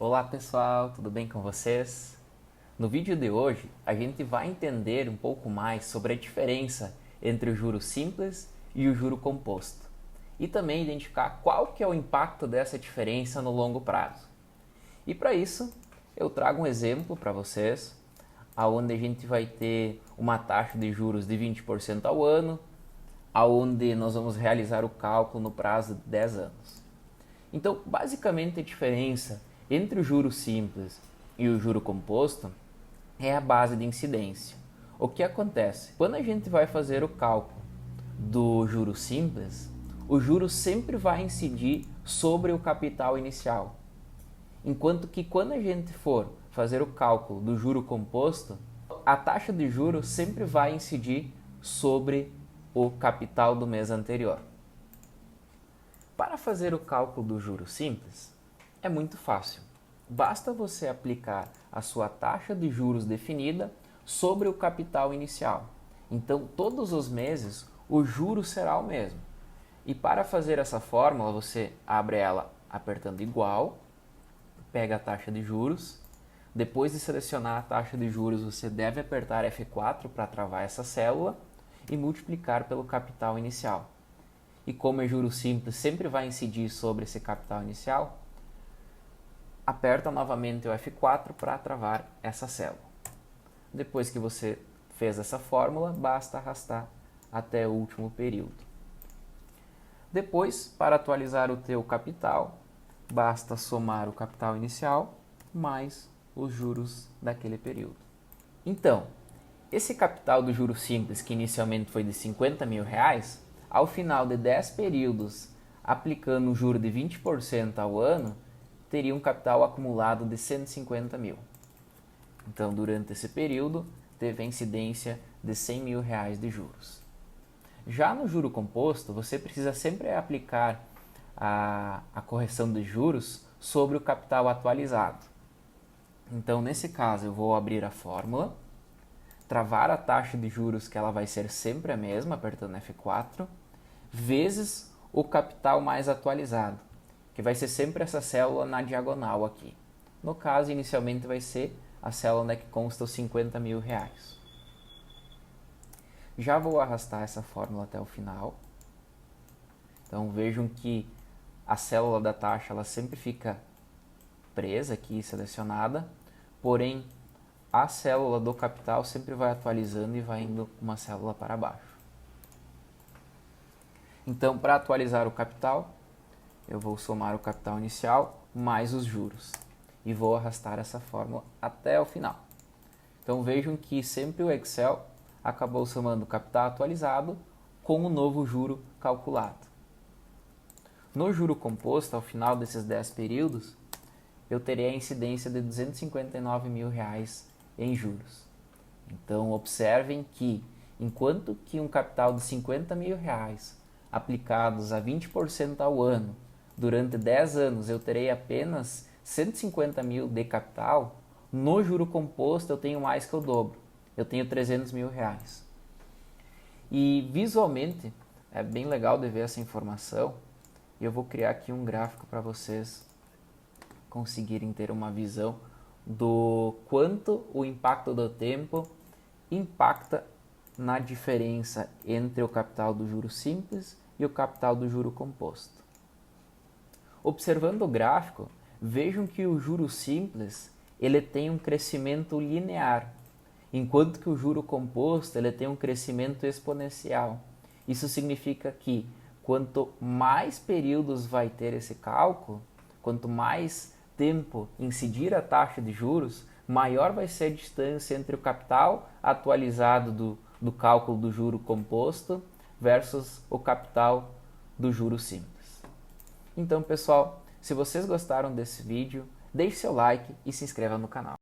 Olá pessoal, tudo bem com vocês? No vídeo de hoje a gente vai entender um pouco mais sobre a diferença entre o juro simples e o juro composto e também identificar qual que é o impacto dessa diferença no longo prazo. E para isso eu trago um exemplo para vocês, aonde a gente vai ter uma taxa de juros de 20% ao ano, aonde nós vamos realizar o cálculo no prazo de 10 anos. Então, basicamente, a diferença entre o juro simples e o juro composto é a base de incidência. O que acontece? Quando a gente vai fazer o cálculo do juro simples, o juro sempre vai incidir sobre o capital inicial. Enquanto que quando a gente for fazer o cálculo do juro composto, a taxa de juros sempre vai incidir sobre o capital do mês anterior. Para fazer o cálculo do juro simples, é muito fácil. Basta você aplicar a sua taxa de juros definida sobre o capital inicial. Então, todos os meses, o juro será o mesmo. E para fazer essa fórmula, você abre ela apertando igual, pega a taxa de juros. Depois de selecionar a taxa de juros, você deve apertar F4 para travar essa célula e multiplicar pelo capital inicial. E como é juro simples, sempre vai incidir sobre esse capital inicial, aperta novamente o F4 para travar essa célula. Depois que você fez essa fórmula, basta arrastar até o último período. Depois, para atualizar o teu capital, basta somar o capital inicial mais os juros daquele período. Então, esse capital do juro simples, que inicialmente foi de R$50 mil, ao final de 10 períodos, aplicando um juro de 20% ao ano, teria um capital acumulado de R$150 mil. Então, durante esse período, teve a incidência de R$100 mil de juros. Já no juro composto, você precisa sempre aplicar a correção de juros sobre o capital atualizado. Então, nesse caso, eu vou abrir a fórmula, travar a taxa de juros, que ela vai ser sempre a mesma, apertando F4, vezes o capital mais atualizado, que vai ser sempre essa célula na diagonal aqui. No caso, inicialmente vai ser a célula onde é que consta os R$50 mil. Já vou arrastar essa fórmula até o final. Então vejam que a célula da taxa ela sempre fica presa aqui, selecionada, porém a célula do capital sempre vai atualizando e vai indo uma célula para baixo. Então, para atualizar o capital, eu vou somar o capital inicial mais os juros e vou arrastar essa fórmula até o final. Então vejam que sempre o Excel acabou somando o capital atualizado com o novo juro calculado. No juro composto, ao final desses 10 períodos, eu terei a incidência de R$259 mil em juros. Então observem que, enquanto que um capital de R$50 mil aplicados a 20% ao ano, durante 10 anos eu terei apenas R$150 mil de capital, no juro composto eu tenho mais que o dobro, eu tenho R$300 mil. E visualmente é bem legal de ver essa informação, e eu vou criar aqui um gráfico para vocês conseguirem ter uma visão do quanto o impacto do tempo impacta na diferença entre o capital do juro simples e o capital do juro composto. Observando o gráfico, vejam que o juro simples ele tem um crescimento linear, enquanto que o juro composto ele tem um crescimento exponencial. Isso significa que quanto mais períodos vai ter esse cálculo, quanto mais tempo incidir a taxa de juros, maior vai ser a distância entre o capital atualizado do cálculo do juro composto versus o capital do juro simples. Então, pessoal, se vocês gostaram desse vídeo, deixe seu like e se inscreva no canal.